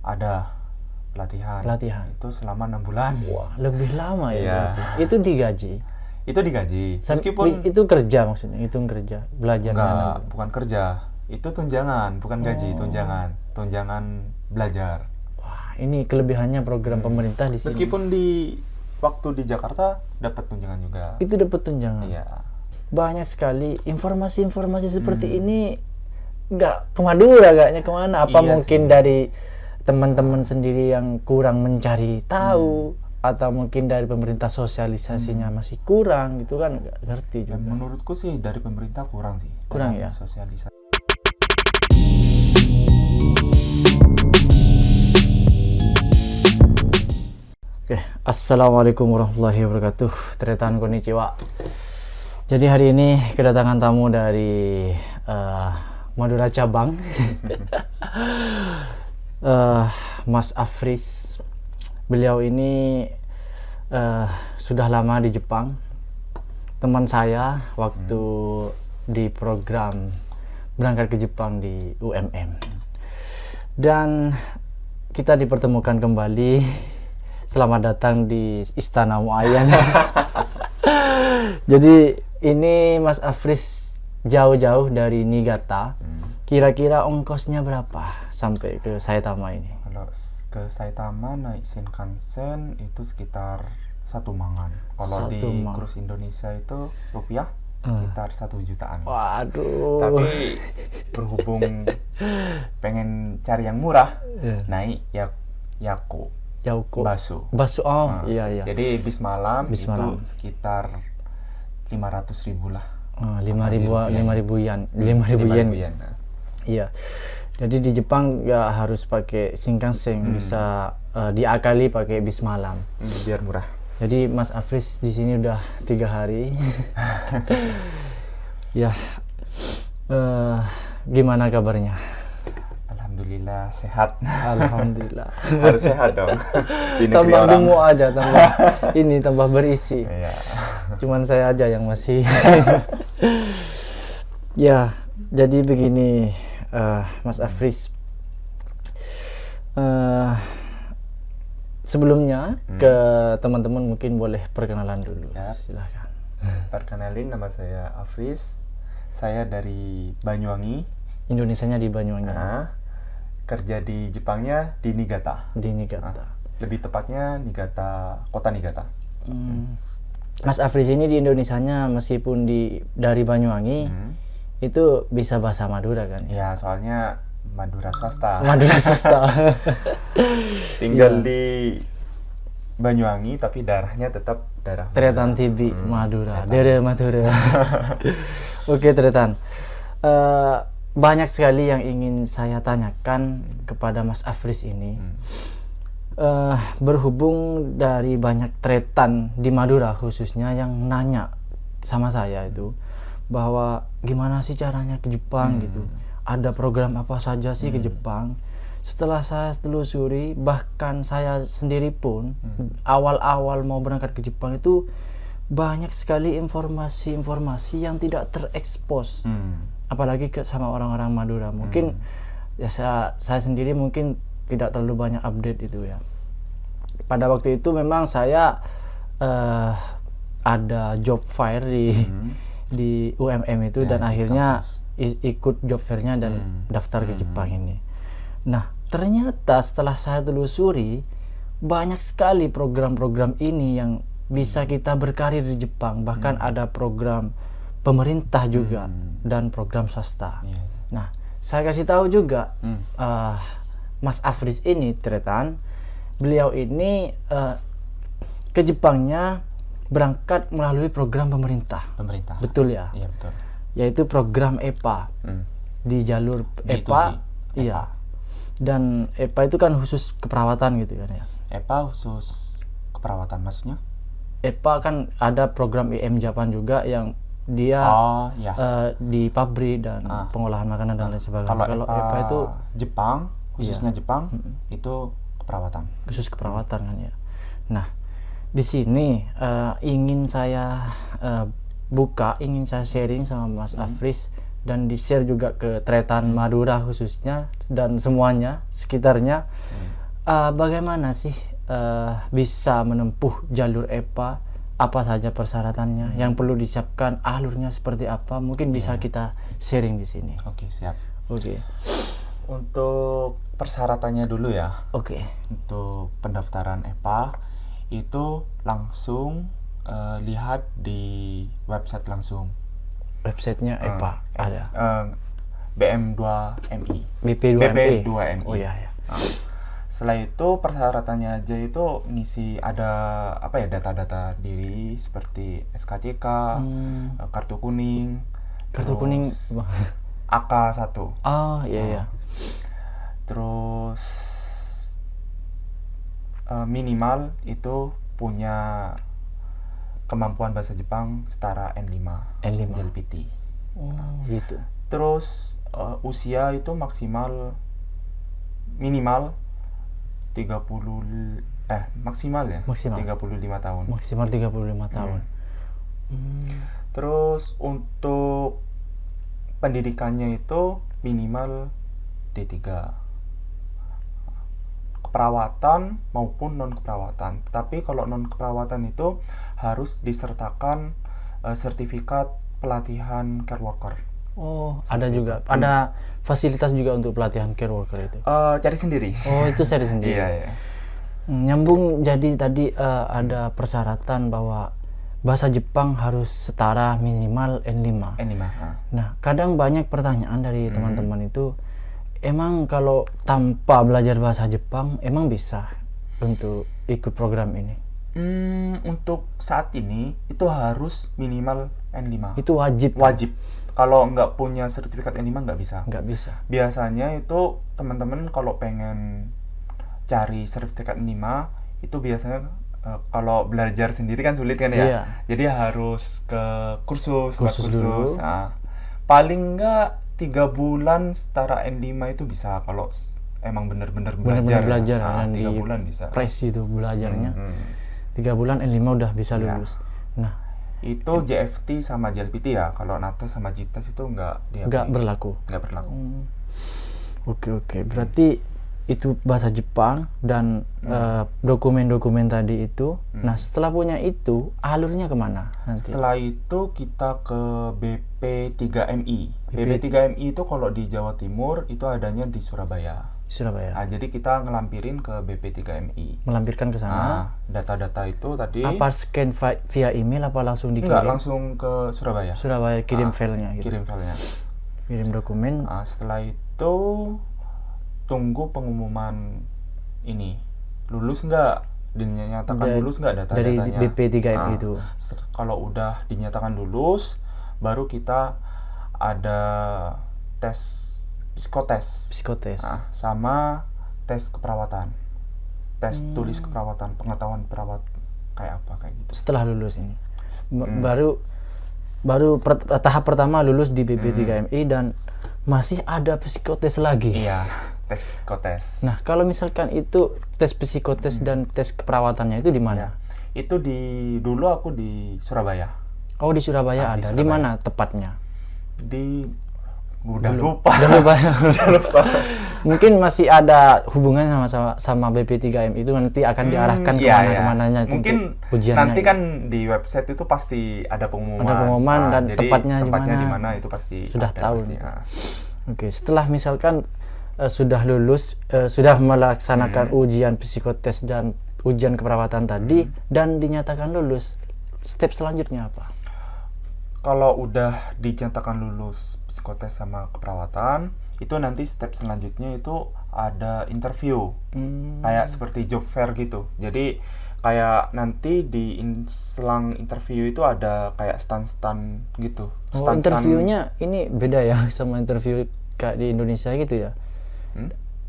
Ada pelatihan. Itu selama 6 bulan. Wah, lebih lama ya. Iya. Berarti. Itu digaji. Itu digaji. Meskipun itu kerja maksudnya, itu kerja, belajar. enggak, bukan kerja. Itu tunjangan, bukan gaji, tunjangan belajar. Wah, ini kelebihannya program pemerintah di sini. Meskipun waktu di Jakarta dapat tunjangan juga. Itu dapat tunjangan. Iya. Banyak sekali informasi-informasi seperti ini nggak ke Madura, kayaknya kemana? Apa Iya mungkin sih. dari teman-teman sendiri yang kurang mencari tahu, atau mungkin dari pemerintah sosialisasinya masih kurang gitu kan? Nggak ngerti juga. Menurutku sih dari pemerintah kurang sih. Kurang dalam ya? Sosialisasi. Oke, Assalamualaikum warahmatullahi wabarakatuh. Teretan konnichiwa. Jadi hari ini kedatangan tamu dari Madura Cabang, Mas Afris. Beliau ini sudah lama di Jepang. Teman saya waktu di program berangkat ke Jepang di UMM. Dan kita dipertemukan kembali. Selamat datang di Istana Muayyan. Jadi ini Mas Afris jauh-jauh dari Niigata. Kira-kira ongkosnya berapa sampai ke Saitama ini? Kalau ke Saitama naik Shinkansen itu sekitar 1 mangan. Kalau di Cruise Indonesia itu rupiah sekitar 1 jutaan. Waduh. Tapi berhubung pengen cari yang murah, naik Yaku. Basu. Oh, iya. Jadi bis malam itu sekitar 500.000 lah. 5.000 yen. Nah. Iya. Jadi di Jepang ya harus pakai Shinkansen, bisa diakali pakai bis malam. Biar murah. Jadi Mas Afris di sini udah 3 hari. Ya. Gimana kabarnya? Alhamdulillah sehat. Alhamdulillah. Harus sehat dong. Di negeri Tambah orang. gemuk aja, tambah berisi. Iya. Cuman saya aja yang masih. Ya, jadi begini, Mas Afris. Sebelumnya ke teman-teman mungkin boleh perkenalan dulu. Ya. Silakan. Perkenalin, nama saya Afris. Saya dari Banyuwangi. Indonesianya di Banyuwangi. Kerja di Jepangnya di Niigata. Di Niigata. Lebih tepatnya Niigata, kota Niigata. Mas Afris ini di Indonesianya meskipun dari Banyuwangi itu bisa bahasa Madura kan? Ya, soalnya Madura swasta. Madura swasta. Tinggal di Banyuwangi tapi daerahnya tetap daerah Tretan TB Madura. Daerah Madura. Oke, Tretan. Banyak sekali yang ingin saya tanyakan kepada Mas Afris ini. Berhubung dari banyak tretan di Madura khususnya yang nanya sama saya itu bahwa gimana sih caranya ke Jepang gitu, ada program apa saja sih ke Jepang. Setelah saya telusuri, bahkan saya sendiri pun awal-awal mau berangkat ke Jepang itu banyak sekali informasi-informasi yang tidak terekspos, apalagi sama orang-orang Madura. Mungkin ya saya sendiri mungkin tidak terlalu banyak update itu ya. Pada waktu itu memang saya ada job fair di UMM itu dan akhirnya ikut job fairnya dan daftar ke Jepang ini. Nah, ternyata setelah saya telusuri banyak sekali program-program ini yang bisa kita berkarir di Jepang. Bahkan ada program pemerintah juga dan program swasta. Nah, saya kasih tahu juga Mas Afris ini Tretan, beliau ini ke Jepangnya berangkat melalui program pemerintah. Betul ya? Iya, betul. Yaitu program EPA. Di jalur EPA. Iya. Dan EPA itu kan khusus keperawatan gitu kan ya. EPA khusus keperawatan maksudnya? EPA kan ada program IM Japan juga yang dia di pabrik dan pengolahan makanan dan lain sebagainya. Kalau EPA itu Jepang, khususnya Jepang itu keperawatan. Khusus keperawatan kan ya. Nah, di sini ingin saya ingin saya sharing sama Mas Afris dan di-share juga ke Tretan Madura khususnya dan semuanya sekitarnya bagaimana sih bisa menempuh jalur EPA? Apa saja persyaratannya? Yang perlu disiapkan, alurnya seperti apa? Mungkin bisa kita sharing di sini. Oke, siap. Oke. Untuk persyaratannya dulu ya. Oke. Untuk pendaftaran EPA itu langsung lihat di website langsung. Websitenya EPA ada. BM2MI. BP2MI. BP2MI. Oh iya ya. Setelah itu persyaratannya aja itu ngisi ada data-data diri seperti SKCK, kartu kuning. Kartu kuning AK1. Oh iya. Terus minimal itu punya kemampuan bahasa Jepang setara N5. JLPT. Oh gitu. Terus usia itu minimal 35 tahun. Maksimal 35 tahun. Terus untuk pendidikannya itu minimal D3. Keperawatan maupun non keperawatan. Tapi kalau non keperawatan itu harus disertakan sertifikat pelatihan care worker. Oh, ada juga. Ada fasilitas juga untuk pelatihan care worker itu. Cari sendiri. Oh, itu cari sendiri. Iya. Nyambung, jadi tadi ada persyaratan bahwa bahasa Jepang harus setara minimal N5. Nah, kadang banyak pertanyaan dari teman-teman itu, emang kalau tanpa belajar bahasa Jepang, emang bisa untuk ikut program ini? Untuk saat ini itu harus minimal N5. Itu wajib? Wajib. Kalau nggak punya sertifikat N5 nggak bisa. Nggak bisa. Biasanya itu teman-teman kalau pengen cari sertifikat N5 itu biasanya kalau belajar sendiri kan sulit kan ya. Iya. Jadi harus ke kursus. Dulu. Nah, paling nggak 3 bulan setara N5 itu bisa kalau emang bener-bener belajar. 3 bulan bisa. Press itu belajarnya. 3 bulan N5 udah bisa lulus. Nah, itu JFT sama JLPT ya. Kalau NATO sama JITES itu nggak berlaku. Oke. Berarti itu bahasa Jepang dan dokumen-dokumen tadi itu. Nah, setelah punya itu, alurnya kemana nanti? Setelah itu kita ke BP3MI. BP3MI itu kalau di Jawa Timur itu adanya di Surabaya. Nah, jadi kita ngelampirin ke BP3MI. Melampirkan ke sana. Data-data itu tadi. Apa scan via email apa langsung dikirim? Enggak, langsung ke Surabaya. Kirim filenya gitu. Kirim dokumen. Setelah itu tunggu pengumuman ini. Lulus nggak? Dinyatakan lulus nggak data-datanya? Dari BP3MI itu. Kalau udah dinyatakan lulus, baru kita ada tes psikotes. Sama tes keperawatan. Tes tulis keperawatan, pengetahuan perawat kayak gitu. Setelah lulus ini. Baru tahap pertama lulus di BP3MI dan masih ada psikotes lagi. Iya, tes psikotes. Nah, kalau misalkan itu tes psikotes dan tes keperawatannya itu di mana? Itu dulu aku di Surabaya. Oh, di Surabaya ada. Di mana tepatnya? Udah lupa. Mungkin masih ada hubungan sama BP3MI itu, nanti akan diarahkan kemananya. Mungkin nanti kan di website itu pasti ada pengumuman. Dan jadi tempatnya di mana itu pasti sudah ada, tahu. Pasti, Oke, setelah misalkan sudah lulus, sudah melaksanakan ujian psikotes dan ujian keperawatan tadi dan dinyatakan lulus, step selanjutnya apa? Kalau udah dinyatakan lulus psikotes sama keperawatan, itu nanti step selanjutnya itu ada interview. Kayak seperti job fair gitu. Jadi kayak nanti di selang interview itu ada kayak stand-stand gitu. Interviewnya ini beda ya sama interview kayak di Indonesia gitu ya?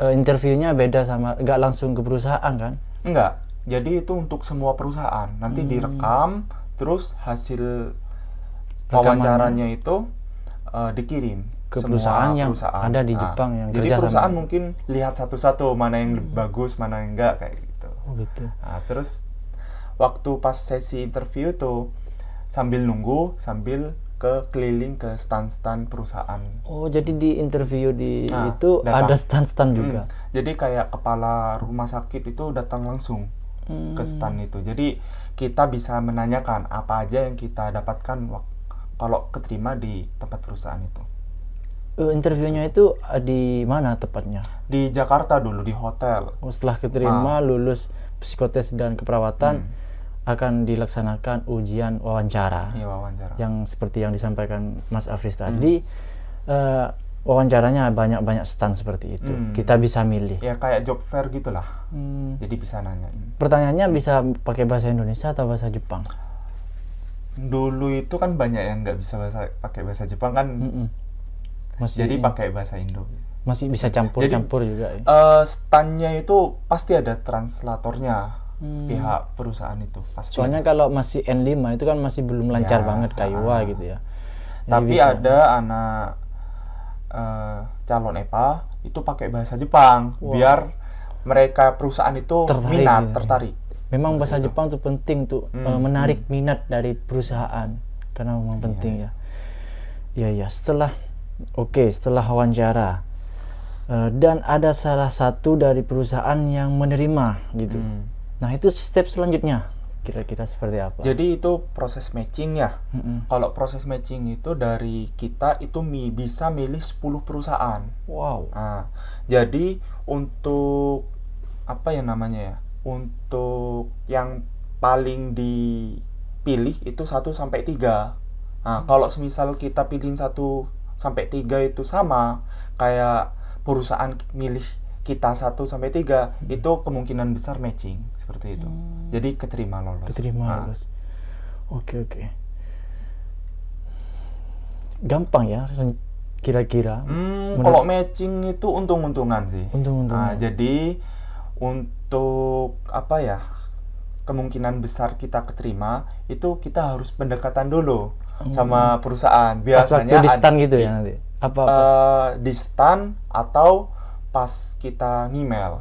Interviewnya beda sama, nggak langsung ke perusahaan kan? Enggak. Jadi itu untuk semua perusahaan. Nanti direkam, terus hasil wawancaranya itu dikirim ke perusahaan yang ada di Jepang yang jadi perusahaan mungkin lihat satu-satu mana yang bagus, mana yang enggak kayak gitu. Nah, terus waktu pas sesi interview tuh sambil nunggu sambil keliling ke stand-stand perusahaan. Oh, jadi di interview itu ada stand-stand juga. Jadi kayak kepala rumah sakit itu datang langsung ke stand itu. Jadi kita bisa menanyakan apa aja yang kita dapatkan kalau keterima di tempat perusahaan itu. Interviewnya itu di mana tepatnya? Di Jakarta dulu, di hotel. Setelah keterima, lulus psikotes dan keperawatan, akan dilaksanakan ujian wawancara. Iya, wawancara. Yang seperti yang disampaikan Mas Afris tadi, wawancaranya banyak stand seperti itu. Kita bisa milih. Ya kayak job fair gitulah. Jadi bisa nanya. Pertanyaannya bisa pakai bahasa Indonesia atau bahasa Jepang? Dulu itu kan banyak yang nggak bisa pakai bahasa Jepang kan. Jadi pakai bahasa Indo. Masih bisa campur-campur juga ya? Stand-nya itu pasti ada translatornya, pihak perusahaan itu pasti. Soalnya kalau masih N5 itu kan masih belum lancar banget Kaiwa gitu ya. Tapi ada anak calon EPA itu pakai bahasa Jepang, biar mereka perusahaan itu tertarik. Memang bahasa Jepang itu penting tuh, menarik minat dari perusahaan, karena memang penting ya. Iya, setelah wawancara, dan ada salah satu dari perusahaan yang menerima gitu. Nah, itu step selanjutnya kira-kira seperti apa? Jadi itu proses matching ya. Kalau proses matching itu dari kita itu bisa milih 10 perusahaan. Wow. Nah, jadi untuk apa ya namanya ya? Untuk yang paling dipilih itu 1 sampai 3. Nah, kalau semisal kita pilih 1 sampai 3 itu sama, kayak perusahaan milih kita 1 sampai 3, itu kemungkinan besar matching seperti itu. Jadi keterima lolos. Oke. Gampang ya kira-kira. Kalau matching itu untung-untungan sih. Untung-untungan. Jadi untuk apa ya? Kemungkinan besar kita keterima itu kita harus pendekatan dulu sama perusahaan. Biasanya di stand gitu ya nanti. Di stand atau pas kita ngemail.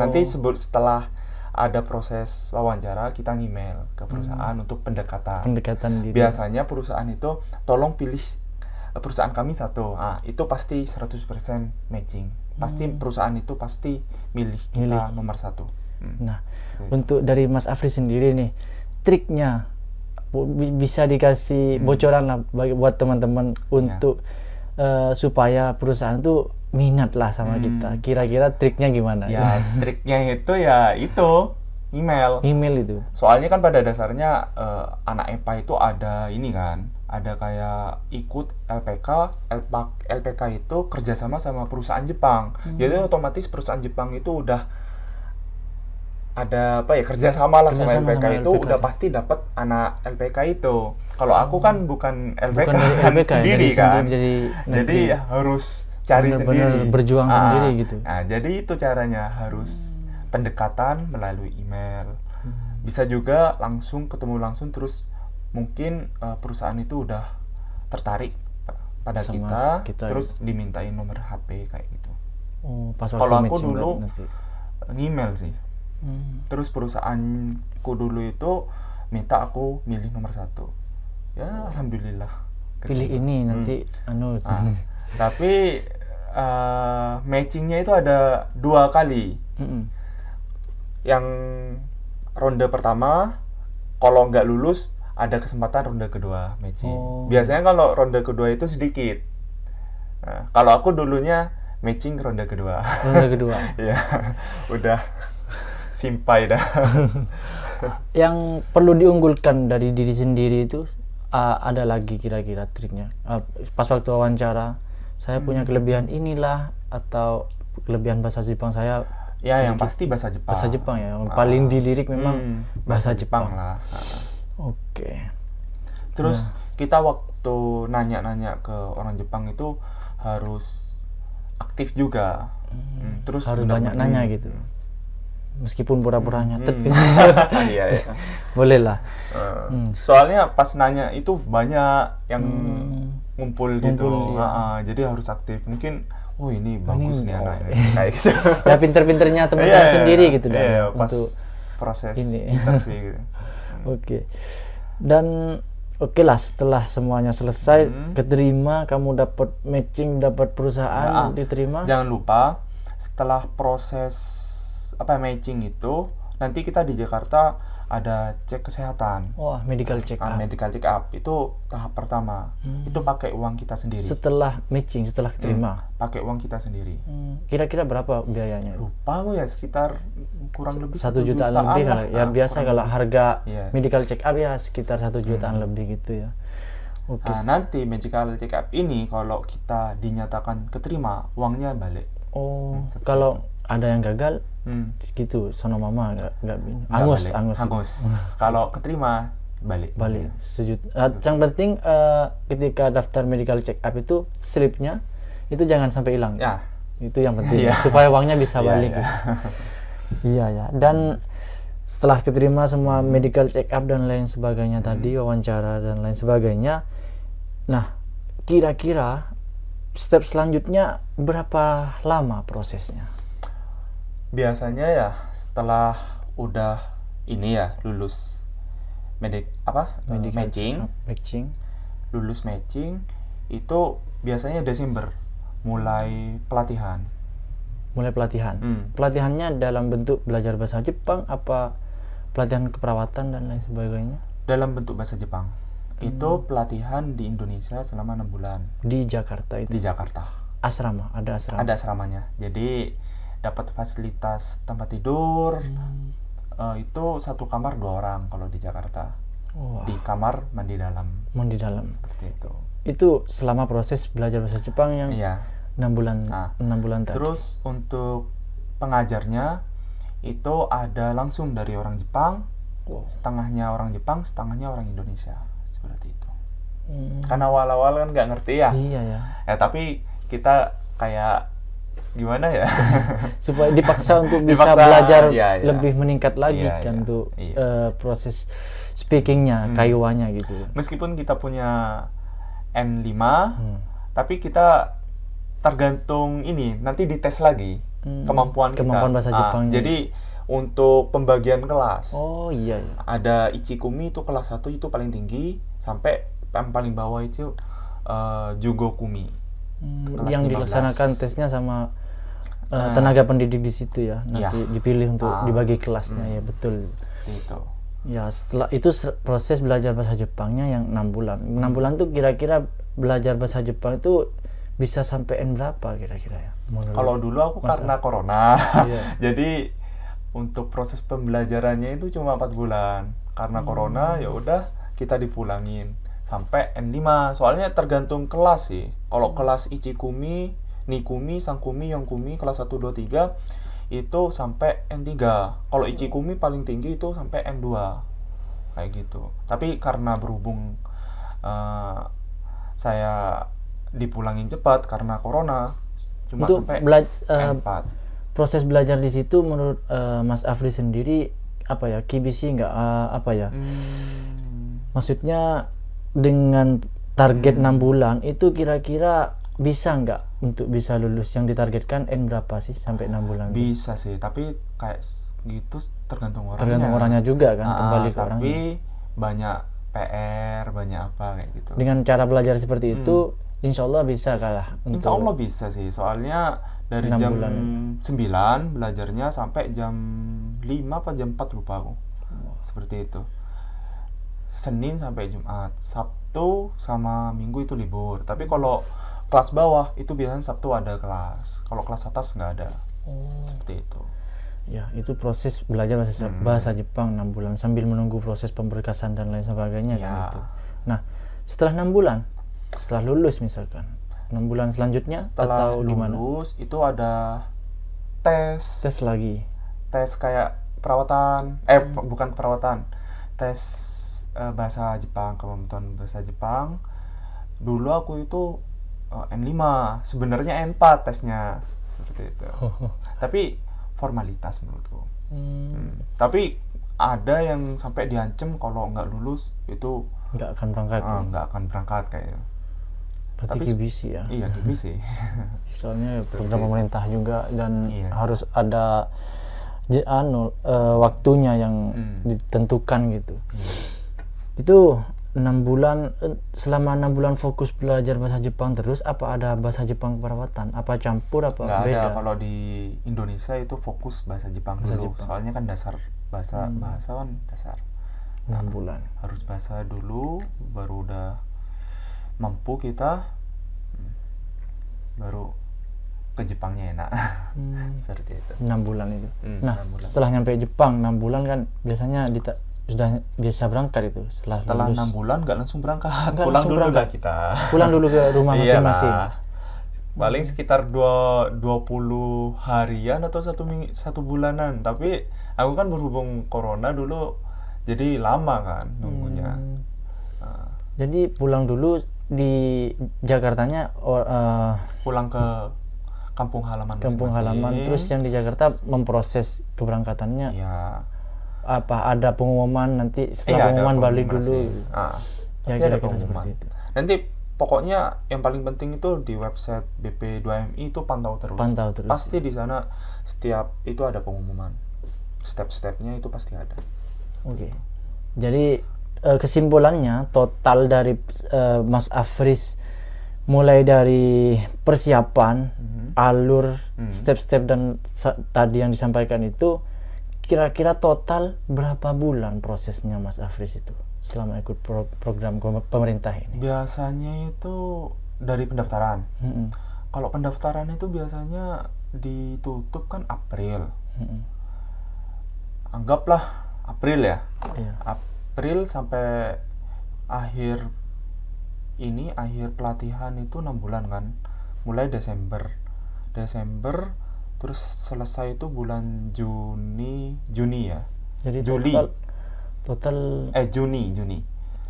Nanti setelah ada proses wawancara, kita ngemail ke perusahaan untuk pendekatan gitu. Biasanya perusahaan itu tolong pilih perusahaan kami 1. Itu pasti 100% matching. Pasti perusahaan itu pasti milih kita nomor 1. Nah, untuk dari Mas Afri sendiri nih, triknya bisa dikasih bocoran lah buat teman-teman untuk supaya perusahaan tuh minat lah sama kita. Kira-kira triknya gimana? Ya, triknya itu ya itu email itu. Soalnya kan pada dasarnya anak EPA itu ada ini kan, ada kayak ikut LPK. LPK itu kerjasama sama perusahaan Jepang. Jadi otomatis perusahaan Jepang itu udah ada apa ya, kerjasama lah sama LPK itu udah pasti dapat anak LPK itu. Kalau aku kan bukan LPK, sendiri kan. Jadi harus cari sendiri, berjuang sendiri gitu. Nah, jadi itu caranya, harus pendekatan melalui email. Bisa juga langsung ketemu langsung, terus mungkin perusahaan itu udah tertarik pada kita, terus dimintain nomor HP kayak gitu. Kalau aku dulu email sih. Terus perusahaanku dulu itu minta aku milih nomor 1. Ya alhamdulillah. Pilih ini nanti tapi matchingnya itu ada 2 kali. Yang ronde pertama, kalau nggak lulus ada kesempatan ronde kedua matching. Biasanya kalau ronde kedua itu sedikit. Nah, kalau aku dulunya matching ronde kedua. Ya, udah simpai dah. Yang perlu diunggulkan dari diri sendiri itu ada lagi kira-kira triknya? Pas waktu wawancara, saya punya kelebihan inilah, atau kelebihan bahasa Jepang saya? Ya, yang pasti bahasa Jepang. Bahasa Jepang ya, paling dilirik memang bahasa Jepang lah. Oke. Terus kita waktu nanya-nanya ke orang Jepang itu harus aktif juga. Terus harus banyak nanya gitu. Meskipun pura-pura nyatet gitu. Iya. Boleh lah. Soalnya pas nanya itu banyak yang ngumpul gitu. Jadi harus aktif. Mungkin ini bagus nih anaknya kayak gitu. Ya pinter-pinternya teman-teman sendiri gitu pas untuk proses interview gitu. Oke. Dan oke lah, setelah semuanya selesai, keterima, kamu dapat matching, dapat perusahaan, diterima. Jangan lupa setelah proses matching itu, nanti kita di Jakarta ada cek kesehatan. Wah, medical check up. Medical check up itu tahap pertama. Itu pakai uang kita sendiri. Setelah matching, setelah terima. Pakai uang kita sendiri. Kira-kira berapa biayanya? Lupa gue ya, sekitar kurang lebih 1 jutaan lebih lah. Ya biasa kalau harga Iya. medical check up ya sekitar 1 jutaan lebih gitu ya. Oke. Nah, nanti medical check up ini kalau kita dinyatakan keterima, uangnya balik. Oh, kalau ada yang gagal gitu, sono mama nggak angus. Kalau keterima balik. Sejuta. Yang penting ketika daftar medical check up itu slipnya itu jangan sampai hilang. Ya. Itu yang penting supaya uangnya bisa balik. Iya. Iya ya. Dan setelah keterima semua medical check up dan lain sebagainya tadi, wawancara dan lain sebagainya. Nah, kira-kira step selanjutnya berapa lama prosesnya? Biasanya ya setelah udah ini ya lulus matching, lulus matching itu biasanya Desember mulai pelatihan. Pelatihannya dalam bentuk belajar bahasa Jepang apa pelatihan keperawatan dan lain sebagainya? Dalam bentuk bahasa Jepang. Itu pelatihan di Indonesia selama 6 bulan. Di Jakarta itu? Di Jakarta. Asrama, ada asrama? Ada asramanya. Jadi dapat fasilitas tempat tidur. Itu satu kamar 2 orang kalau di Jakarta. Di kamar mandi dalam. Seperti itu. Itu selama proses belajar bahasa Jepang yang 6 bulan. 6 bulan tadi. Terus untuk pengajarnya itu ada langsung dari orang Jepang. Setengahnya orang Jepang, setengahnya orang Indonesia. Seperti itu. Karena awal-awal kan nggak ngerti ya. Iya ya. Tapi kita kayak gimana ya? Supaya dipaksa untuk bisa belajar lebih meningkat lagi kan untuk proses speakingnya, kayuannya gitu. Meskipun kita punya N5, tapi kita tergantung ini nanti dites lagi kemampuan bahasa Jepangnya. Jadi untuk pembagian kelas. Oh iya. Ada Ichikumi itu kelas 1 itu paling tinggi sampai yang paling bawah itu Jugokumi. Yang dilaksanakan tesnya sama tenaga pendidik di situ ya. Nanti dipilih untuk dibagi kelasnya ya, betul. Itu. Ya, setelah itu proses belajar bahasa Jepangnya yang 6 bulan. 6 bulan tuh kira-kira belajar bahasa Jepang itu bisa sampai N berapa kira-kira ya? Kalau dulu aku karena corona. Jadi untuk proses pembelajarannya itu cuma 4 bulan. Karena corona ya udah kita dipulangin sampai N5. Soalnya tergantung kelas sih. Kalau kelas Ichikumi, Nikumi, Sangkumi, Yongkumi kelas 1 2 3 itu sampai N3. Kalau Ichikumi paling tinggi itu sampai N2. Kayak gitu. Tapi karena berhubung saya dipulangin cepat karena corona, cuma untuk sampai N4. Proses belajar di situ menurut Mas Afri sendiri apa ya? Kibisi nggak maksudnya dengan target 6 bulan itu kira-kira bisa nggak untuk bisa lulus yang ditargetkan N berapa sih sampai 6 bulan? Bisa sih, tapi kayak gitu tergantung orangnya. Tergantung orangnya juga kan, kembali ke orangnya. Tapi banyak PR, banyak apa kayak gitu. Dengan cara belajar seperti itu, insya Allah bisa kalah. Insya Allah bisa sih, soalnya dari jam 9 belajarnya sampai jam 5 apa jam 4 lupa aku. Seperti itu. Senin sampai Jumat, Sabtu sama Minggu itu libur. Tapi kalau kelas bawah itu biasanya Sabtu ada kelas. Kalau kelas atas nggak ada. Seperti itu. Ya, itu proses belajar bahasa Jepang 6 bulan sambil menunggu proses pemberkasan dan lain sebagainya kan itu. Nah, setelah 6 bulan, setelah lulus misalkan, 6 bulan selanjutnya setelah atau gimana? Lulus itu ada tes lagi. Tes kayak perawatan, bukan perawatan. Tes bahasa Jepang, kemampuan bahasa Jepang. Dulu aku itu N5, sebenarnya N4 tesnya. Seperti itu. Tapi formalitas menurutku. Tapi ada yang sampai diancam kalau nggak lulus itu nggak akan berangkat. Nggak akan berangkat kayaknya. Berarti kibisi ya. Iya, kibisi. Soalnya program pemerintah juga dan harus ada waktunya yang ditentukan gitu. Itu 6 bulan, selama 6 bulan fokus belajar bahasa Jepang terus, apa ada bahasa Jepang keperawatan? Apa campur, apa Nggak beda? ada, kalau di Indonesia itu fokus bahasa Jepang dulu. Soalnya kan dasar bahasa kan dasar. 6 bulan. Harus bahasa dulu, baru udah mampu kita, baru ke Jepangnya enak. Seperti itu. 6 bulan itu. Nah, 6 bulan. setelah nyampe Jepang 6 bulan kan biasanya sudah biasa berangkat itu Setelah lulus. 6 bulan nggak langsung berangkat, Nggak pulang langsung dulu berangkat. lah kita. Pulang dulu ke rumah masing-masing. Iyalah. Paling sekitar 20 harian atau satu bulanan. Tapi aku kan berhubung corona dulu, jadi lama kan nunggunya. Jadi pulang dulu di Jakartanya, Pulang ke kampung halaman kampung masing-masing. halaman, terus yang di Jakarta memproses keberangkatannya. Ya. Apa ada pengumuman nanti Iya, setelah ada pengumuman balik pengumuman dulu? sih. Ya, Pasti ada kira-kira pengumuman. seperti itu. Nanti pokoknya yang paling penting itu di website BP2MI itu pantau terus. Pantau terus. Pasti di sana setiap itu ada pengumuman. Step-stepnya itu pasti ada. Oke. Jadi kesimpulannya total dari Mas Afris, mulai dari persiapan, alur, step-step dan tadi yang disampaikan itu, kira-kira total berapa bulan prosesnya Mas Afris itu selama ikut program pemerintah ini? Biasanya itu dari pendaftaran. Kalau pendaftaran itu biasanya ditutup kan April. Anggaplah April ya. Iya. April sampai akhir pelatihan itu 6 bulan kan. Mulai Desember terus selesai itu bulan Juni ya. Jadi Juli. total Juni.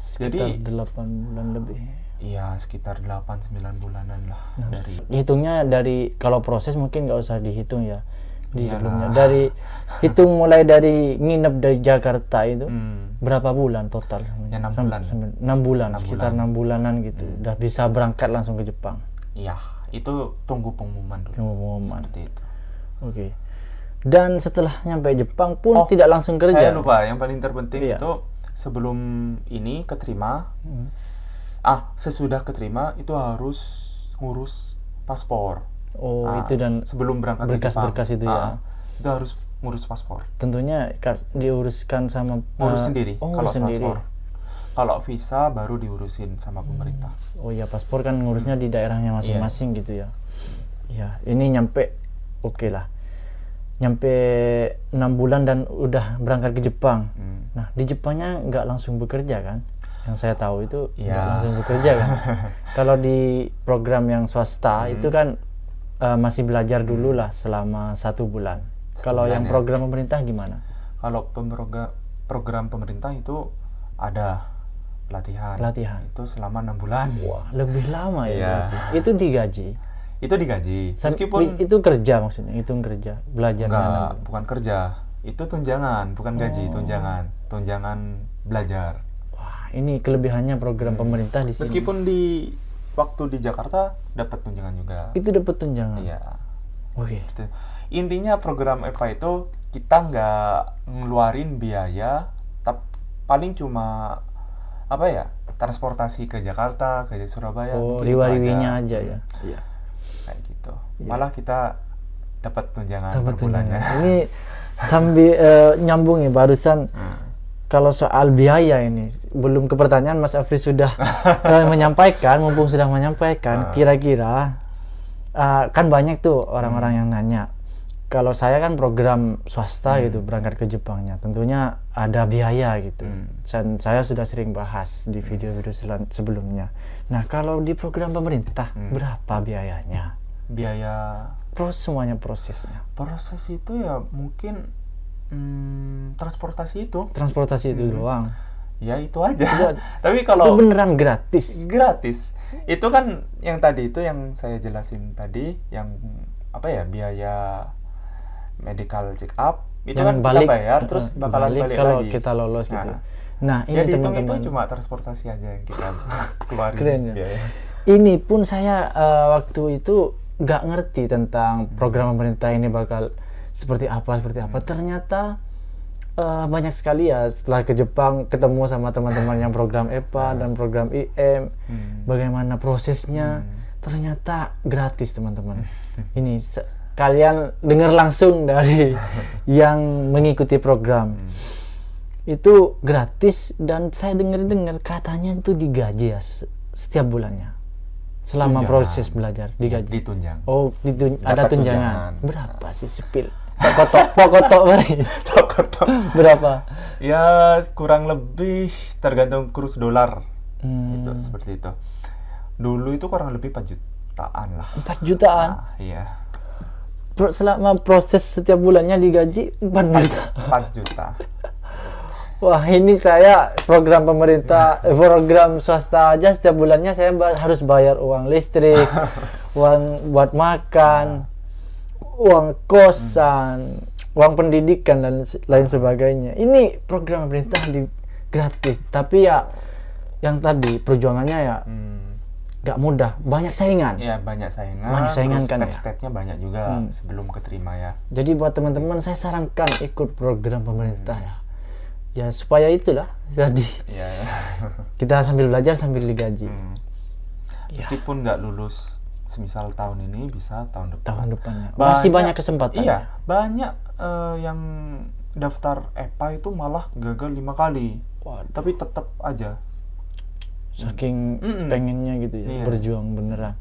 sekitar Jadi 8 bulan lebih. iya sekitar 8-9 bulanan lah dari Hitungnya dari, kalau proses mungkin nggak usah dihitung ya di Iyalah. sebelumnya. Dari hitung mulai dari nginep dari Jakarta itu berapa bulan total? Ya, 6 bulan. 6 bulan, 6 sekitar bulan. 6 bulanan gitu. Udah bisa berangkat langsung ke Jepang. Iya, itu tunggu pengumuman dulu. Pengumuman. Seperti itu. Oke. Dan setelah nyampe Jepang pun tidak langsung kerja. Saya lupa, yang paling terpenting Iya. itu sebelum ini keterima, sesudah keterima itu harus ngurus paspor. Oh, itu dan sebelum berangkat ke Jepang. berkas-berkas itu ya. Itu harus ngurus paspor. Tentunya diuruskan sama Ngurus sendiri Oh, kalau ngurus sendiri. paspor. Kalau visa baru diurusin sama pemerintah. Oh iya, paspor kan ngurusnya di daerahnya masing-masing gitu ya. Ya, ini nyampe oke lah. Nyampe 6 bulan dan udah berangkat ke Jepang. Nah, di Jepangnya nggak langsung bekerja kan? Yang saya tahu itu nggak Ya. langsung bekerja kan. Kalau di program yang swasta itu kan masih belajar dulu lah selama 1 bulan. Kalau bulan yang ya. program pemerintah gimana? Kalau program pemerintah itu ada pelatihan. Itu selama 6 bulan. Wah, lebih lama ya Iya. berarti. Itu digaji. Itu digaji. Meskipun Itu kerja maksudnya, hitung kerja, belajarnya. enggak, bukan kerja. Itu tunjangan, bukan gaji, Oh. tunjangan belajar. Wah, ini kelebihannya program pemerintah di sini. Meskipun di waktu di Jakarta dapat tunjangan juga. Itu dapat tunjangan. Iya. Oke. Gitu. Intinya program EVA itu kita nggak ngeluarin biaya, paling cuma apa ya, transportasi ke Jakarta, ke Surabaya. Oh, mungkin itu riwa-riwinya aja ya. Iya. Kayak gitu. Malah kita dapat tunjangan Dapat per bulannya. tunjangan. Ini sambil nyambung ya barusan. Kalau soal biaya ini, belum ke pertanyaan, Mas Afri sudah menyampaikan, mumpung sudah menyampaikan, kira-kira kan banyak tuh orang-orang yang nanya. Kalau saya kan program swasta gitu, berangkat ke Jepangnya, tentunya ada biaya gitu. Dan saya sudah sering bahas di video-video sebelumnya. Nah, kalau di program pemerintah, berapa biayanya? Biaya Semuanya prosesnya. proses itu ya mungkin transportasi itu. Transportasi itu doang. Ya itu aja. Itu aja. Tapi Itu kalau beneran gratis. gratis, itu kan yang tadi itu yang saya jelasin tadi, yang apa ya, biaya medical check up itu Jangan kan kita bayar terus bakalan balik kalau lagi. kita lolos gitu. Nah, Ya ini dihitung itu teman-teman. cuma transportasi aja yang kita keluarin. Keren ya. biaya. Ini pun saya waktu itu nggak ngerti tentang program pemerintah ini bakal seperti apa. Ternyata Banyak sekali ya, setelah ke Jepang ketemu sama teman-teman yang program EPA dan program IM, bagaimana prosesnya, ternyata gratis teman-teman. Ini kalian dengar langsung dari yang mengikuti program. Itu gratis, dan saya dengar katanya itu digaji ya setiap bulannya. Selama Tunjangan. proses belajar digaji. Ditunjang. Oh, ada Dapat tunjangan. tunjangan. Berapa sih sepil? Pokotok bari. Berapa? Ya kurang lebih tergantung kurs dolar. Itu seperti itu. Dulu itu kurang lebih 4 jutaan lah. 4 jutaan. Nah, iya. Selama proses setiap bulannya digaji 4 juta. 4 juta. Wah, ini saya program pemerintah, program swasta aja setiap bulannya saya harus bayar uang listrik, uang buat makan, uang kosan, uang pendidikan dan lain sebagainya. Ini program pemerintah gratis, tapi ya yang tadi perjuangannya ya nggak mudah, banyak saingan. Ya banyak saingan. Banyak saingan terus kan ya. step-stepnya banyak juga sebelum keterima ya. Jadi buat teman-teman saya sarankan ikut program pemerintah ya. Ya supaya itulah jadi Ya. kita sambil belajar sambil digaji. Meskipun nggak lulus semisal tahun ini, bisa tahun depan. Tahun depannya masih banyak kesempatan. Iya, banyak yang daftar EPA itu malah gagal 5 kali. Waduh. Tapi tetap aja Saking pengennya gitu ya, Iya. berjuang beneran.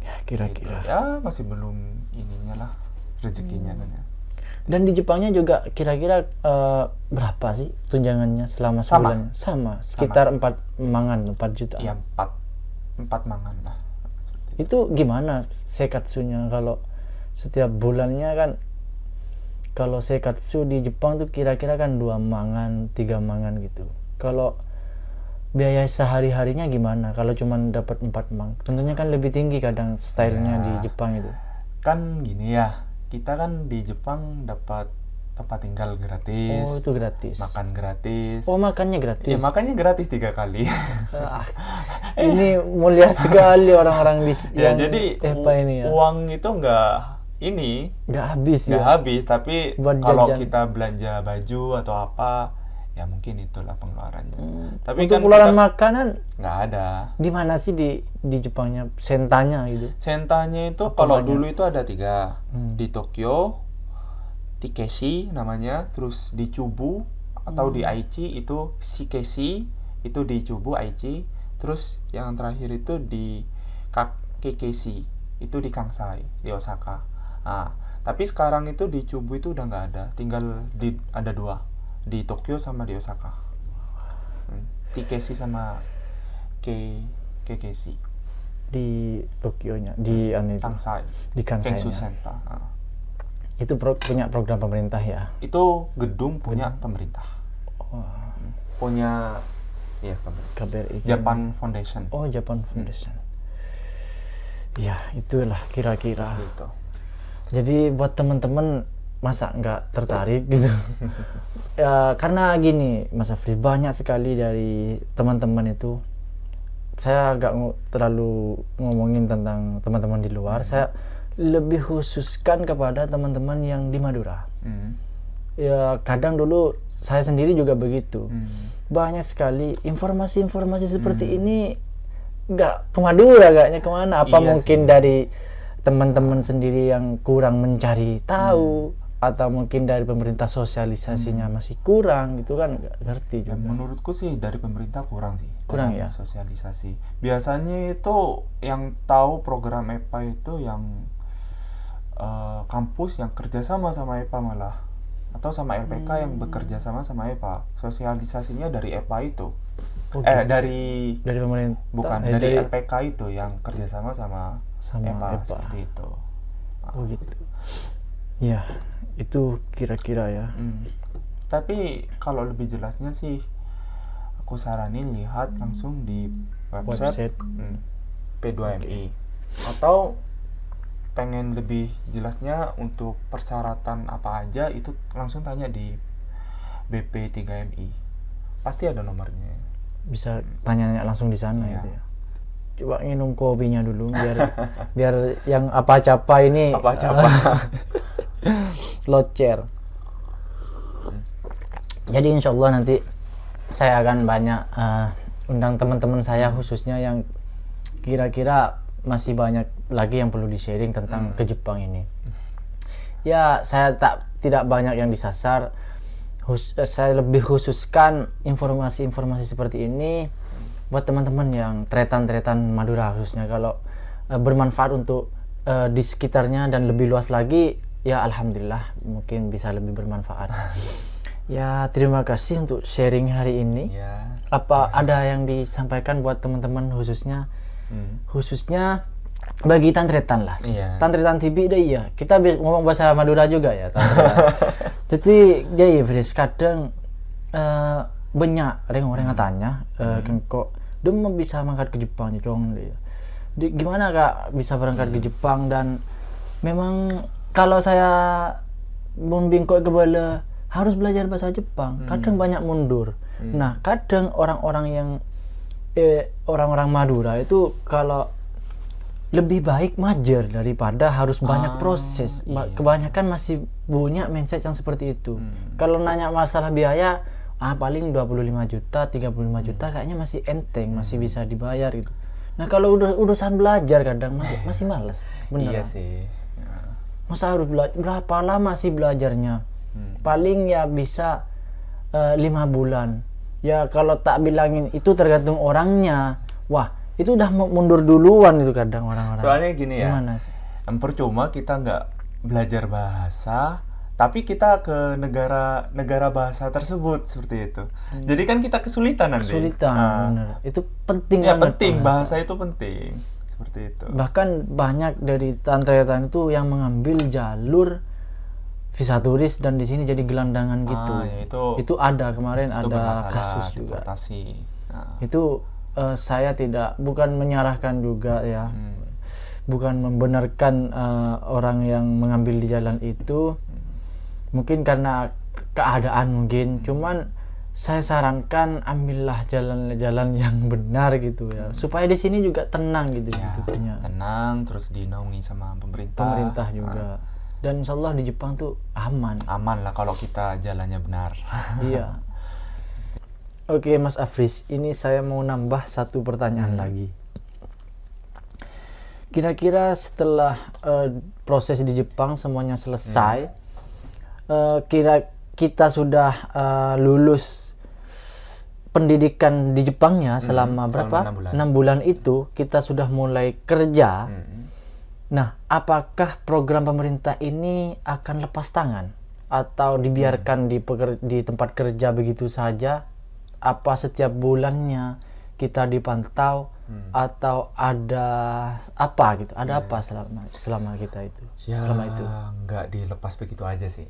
Ya kira-kira. ya masih belum ininya lah rezekinya kan ya. Dan di Jepangnya juga kira-kira berapa sih tunjangannya selama sebulan? Sama, sekitar 4 juta. Iya, 4 mangan lah. Itu gimana seikatsunya kalau setiap bulannya kan? Kalau seikatsu di Jepang tuh kira-kira kan 2 mangan, 3 mangan gitu. Kalau biaya sehari-harinya gimana? Kalau cuma dapat 4 mang, tentunya kan lebih tinggi kadang stylenya di Jepang itu. Kan gini ya, kita kan di Jepang dapat tempat tinggal gratis. Oh, itu gratis. Makan gratis. Oh, makannya gratis. Ya makannya gratis 3 kali. Ini mulia sekali orang-orang di Ya yang jadi EPA ini ya. uang itu nggak habis ya. habis, tapi Buat kalau jajan. kita belanja baju atau apa, ya mungkin itulah pengeluarannya. Tapi Untuk kan pengeluaran kita makanan nggak ada. di mana sih di Jepangnya sentanya gitu? Sentanya itu kalau dulu itu ada 3 di Tokyo, Takeshi namanya, terus di Chubu atau di Aichi itu Shikeshi, itu di Chubu Aichi, terus yang terakhir itu di Kekeshi, itu di Kansai di Osaka. Nah, tapi sekarang itu di Chubu itu udah nggak ada, tinggal ada 2 di Tokyo sama di Osaka. Takeshi sama Kekeshi. Di Tokyonya, di itu, Kansai. di Kensu Kansai. Center. Itu punya program pemerintah ya. Itu gedung punya pemerintah. Punya pemerintah. KBRI. Japan Foundation. Oh, Japan Foundation. Ya, itulah kira-kira. Gitu. Jadi buat teman-teman masa nggak tertarik gitu? Ya, karena gini, Mas Afri, banyak sekali dari teman-teman itu. Saya nggak terlalu ngomongin tentang teman-teman di luar. Saya lebih khususkan kepada teman-teman yang di Madura. Ya, kadang dulu saya sendiri juga begitu. Banyak sekali informasi-informasi seperti ini nggak ke Madura, kayaknya kemana? Apa Iya mungkin sih. dari teman-teman sendiri yang kurang mencari tahu, atau mungkin dari pemerintah sosialisasinya masih kurang gitu kan? Nggak ngerti Ya, juga. menurutku sih dari pemerintah kurang sih. Kurang dalam ya? Sosialisasi. Biasanya itu yang tahu program EPA itu yang kampus yang kerjasama sama EPA malah, atau sama LPK yang bekerja sama EPA. Sosialisasinya dari EPA itu. Oh, Dari pemerintah bukan dari LPK itu yang kerjasama sama EPA, EPA. seperti itu. Oh gitu. Ya, itu kira-kira ya. Tapi kalau lebih jelasnya sih aku saranin lihat langsung di website, P2MI. Atau pengen lebih jelasnya untuk persyaratan apa aja, itu langsung tanya di BP3MI. Pasti ada nomornya. Bisa tanya langsung di sana Iya. gitu ya. Coba minum kopinya dulu biar yang apa-capa ini Apa-capa. locer. Jadi insya Allah nanti saya akan banyak undang teman-teman saya khususnya yang kira-kira masih banyak lagi yang perlu di-sharing tentang ke Jepang ini. Ya, saya tidak banyak yang disasar. Saya lebih khususkan informasi-informasi seperti ini buat teman-teman yang tretan-tretan Madura khususnya. Kalau bermanfaat untuk di sekitarnya dan lebih luas lagi, ya alhamdulillah mungkin bisa lebih bermanfaat. Ya, terima kasih untuk sharing hari ini. Ya, Apa ada yang disampaikan buat teman-teman khususnya bagi tantretan lah. Iya. Tantretan TV deh ya. Kita ngomong bahasa Madura juga ya, tantretan. Jadi ya Fris kadang banyak orang tanya kok dem bisa berangkat ke Jepang nih dong. Gimana Kak bisa berangkat ke Jepang, dan memang kalau saya membingkok ke bala harus belajar bahasa Jepang, kadang banyak mundur. Nah, kadang orang-orang Madura itu kalau lebih baik majer daripada harus banyak proses. Iya. Kebanyakan masih punya mindset yang seperti itu. Kalau nanya masalah biaya, paling 25 juta, 35 juta kayaknya masih enteng, masih bisa dibayar gitu. Nah, kalau urusan belajar kadang masih males. Bener. Iya sih. Masa harus berapa lama sih belajarnya? Paling ya bisa 5 bulan. Ya kalau tak bilangin itu tergantung orangnya. Wah, itu udah mundur duluan itu kadang orang-orang. Soalnya gini ya, Gimana sih? percuma kita nggak belajar bahasa, tapi kita ke negara bahasa tersebut seperti itu. Jadi kan kita kesulitan nanti. Kesulitan, bener. Itu penting Ya banget. penting, bahasa itu penting. Seperti itu. Bahkan banyak dari tantretan itu yang mengambil jalur visa turis dan di sini jadi gelandangan gitu. Ya Itu ada kemarin itu ada bermasalah, kasus juga. deportasi. Nah, Itu saya bukan menyalahkan juga ya, bukan membenarkan orang yang mengambil di jalan itu, mungkin karena keadaan mungkin, cuman saya sarankan ambillah jalan-jalan yang benar gitu ya, supaya di sini juga tenang gitu ya, hidupnya. tenang, terus dinaungi sama pemerintah. Juga. Dan insya Allah di Jepang tuh aman. Aman lah kalau kita jalannya benar. Iya. Oke Mas Afris, ini saya mau nambah satu pertanyaan lagi. Kira-kira setelah proses di Jepang semuanya selesai, kita sudah lulus pendidikan di Jepangnya selama berapa? 6 bulan itu kita sudah mulai kerja. Nah, apakah program pemerintah ini akan lepas tangan atau dibiarkan di tempat kerja begitu saja? Apa setiap bulannya kita dipantau atau ada apa gitu? Ada apa selama kita itu? Ya, selama itu nggak dilepas begitu aja sih.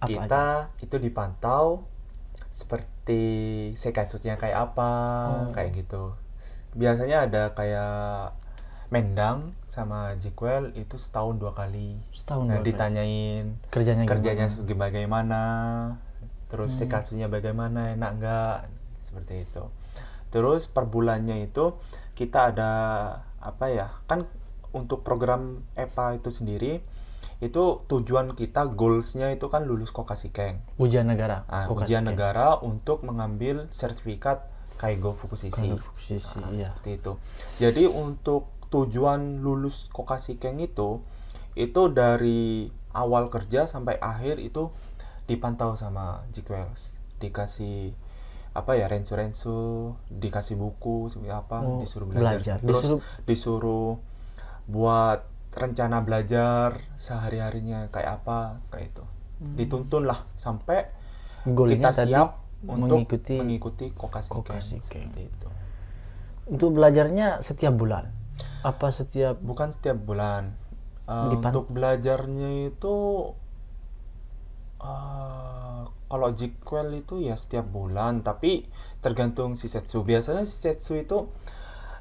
Apa Kita itu dipantau seperti sekatsutnya kayak apa, kayak gitu. Biasanya ada kayak Mendang sama Jikwel itu setahun 2 kali. Setahun 2 kali. Ditanyain kerjanya bagaimana, terus sekatsutnya bagaimana, enak nggak, seperti itu. Terus per bulannya itu kita ada apa ya, kan untuk program EPA itu sendiri itu tujuan kita, goalsnya itu kan lulus Kokashiken, ujian negara. ujian negara untuk mengambil sertifikat Kaigo Fukushiki. Iya. Seperti itu. Jadi untuk tujuan lulus Kokashiken itu dari awal kerja sampai akhir itu dipantau sama Jikwels, dikasih apa ya, rensu, dikasih buku seperti apa, disuruh belajar. Terus disuruh buat rencana belajar sehari-harinya kayak apa, kayak itu. Dituntun lah sampai goalnya kita siap untuk mengikuti Kokashiken. Seperti itu. Untuk belajarnya setiap bulan? Apa setiap? Bukan setiap bulan. Untuk belajarnya itu kalau Jikwel itu ya setiap bulan, tapi tergantung Shisetsu. Biasanya Shisetsu itu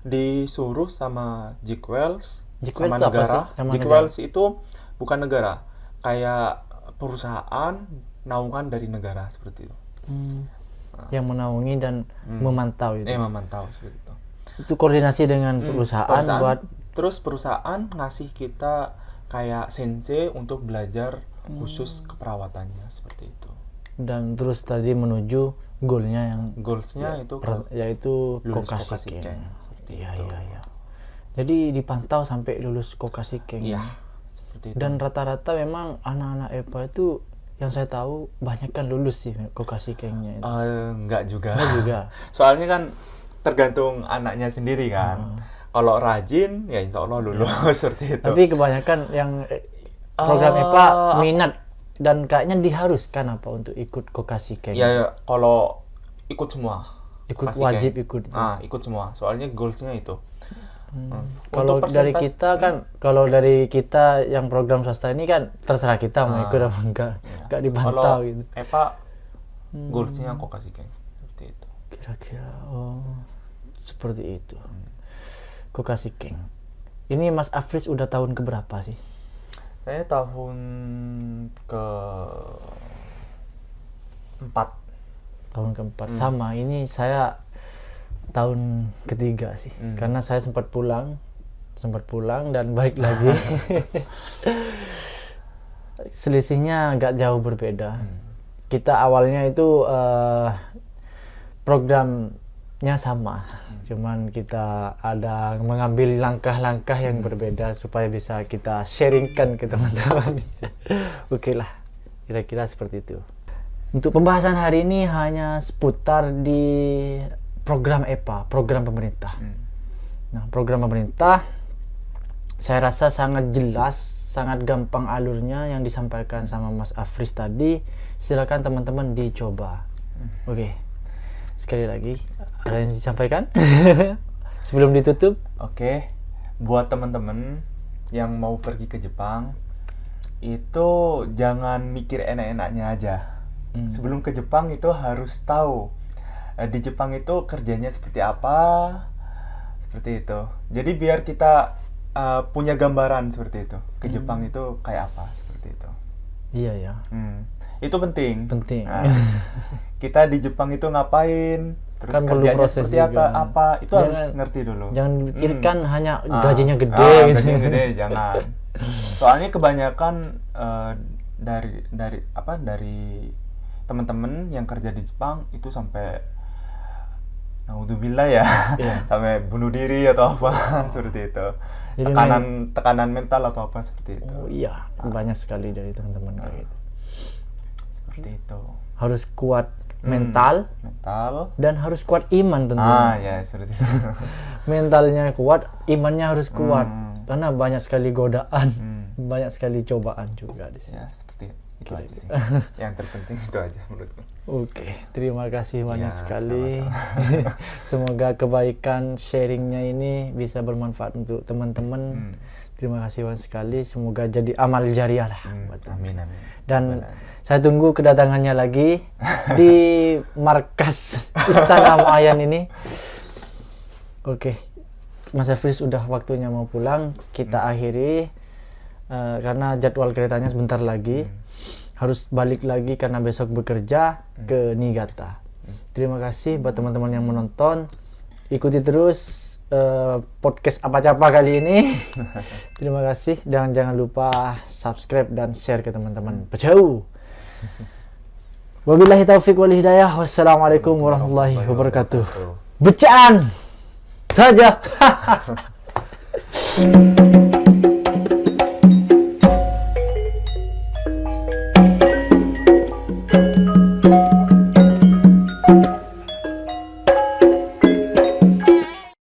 disuruh sama Jikwels sama negara. Jikwels itu bukan negara, kayak perusahaan naungan dari negara seperti itu. Yang menaungi dan memantau itu. Memantau seperti itu. Itu koordinasi dengan perusahaan buat. Terus perusahaan ngasih kita kayak sensei untuk belajar khusus keperawatannya, seperti itu. dan terus tadi menuju goalnya yang Goalsnya itu yaitu lulus Kokasike. Kokasike, seperti Iya, itu. iya, iya. Jadi dipantau sampai lulus Kokasike. Iya, seperti itu. Dan rata-rata memang anak-anak EPA itu yang saya tahu banyak kan lulus sih Kokasike-nya itu. Enggak juga. Enggak juga. Soalnya kan tergantung anaknya sendiri kan. Kalau rajin ya insya Allah lulus seperti itu. Tapi kebanyakan yang program EPA minat dan kayaknya diharuskan apa untuk ikut Kokasike. Ya kalau ikut semua. Ikut Kokasike. wajib ikut. Ikut semua. Soalnya goalsnya itu. Kalau Untuk dari persentase- kita kan, kalau dari kita yang program swasta ini kan terserah kita mau ikut apa enggak dipantau Kalau gitu. EPA goalsnya Kokasike seperti itu. Kira-kira seperti itu. Kokasike. Ini Mas Afris udah tahun keberapa sih? Saya tahun ke 4. Tahun keempat. Sama, ini saya tahun ketiga sih. Karena saya sempat pulang dan balik lagi. Selisihnya agak jauh berbeda. Kita awalnya itu programnya sama, cuman kita ada mengambil langkah-langkah yang berbeda supaya bisa kita sharingkan ke teman-teman. Oke lah, kira-kira seperti itu. Untuk pembahasan hari ini hanya seputar di program EPA, program pemerintah. Nah, program pemerintah saya rasa sangat jelas, sangat gampang alurnya yang disampaikan sama Mas Afris tadi. Silakan teman-teman dicoba. Oke. Sekali lagi, ada yang disampaikan sebelum ditutup? Oke, buat teman-teman yang mau pergi ke Jepang, itu jangan mikir enak-enaknya aja. Sebelum ke Jepang itu harus tahu di Jepang itu kerjanya seperti apa, seperti itu. Jadi biar kita punya gambaran seperti itu. Ke Jepang itu kayak apa, seperti itu. Iya ya. Itu penting. Penting. Nah, kita di Jepang itu ngapain, terus Kan perlu kerjanya proses seperti juga. apa, itu harus ngerti dulu. Jangan pikirkan hanya gajinya gede gitu. Gajinya gede, jangan. Soalnya kebanyakan dari teman-teman yang kerja di Jepang itu sampai naudzubillah ya, sampai bunuh diri atau apa seperti itu. Jadi Tekanan mental atau apa seperti itu. Oh iya, banyak sekali dari teman-teman kayak gitu. Seperti itu. Harus kuat mental dan harus kuat iman tentunya. Ya seperti itu. Mentalnya kuat, imannya harus kuat. Karena banyak sekali godaan, banyak sekali cobaan juga di sini. Ya seperti itu aja sih. Yang terpenting itu aja menurutku. Oke, terima kasih banyak Ya, sekali. sama-sama. Semoga kebaikan sharingnya ini bisa bermanfaat untuk teman-teman. Terima kasih banyak sekali. Semoga jadi amal jariah lah. buat teman. Amin. Dan saya tunggu kedatangannya lagi di markas Istana Mayan ini. Oke, Mas Afris udah waktunya mau pulang. Kita akhiri karena jadwal keretanya sebentar lagi. Harus balik lagi karena besok bekerja ke Niigata. Terima kasih buat teman-teman yang menonton. Ikuti terus podcast apa-apa kali ini. Terima kasih dan jangan lupa subscribe dan share ke teman-teman. Pecau. Wabillahi taufiq wal hidayah. Wassalamualaikum warahmatullahi wabarakatuh. Becaan saja.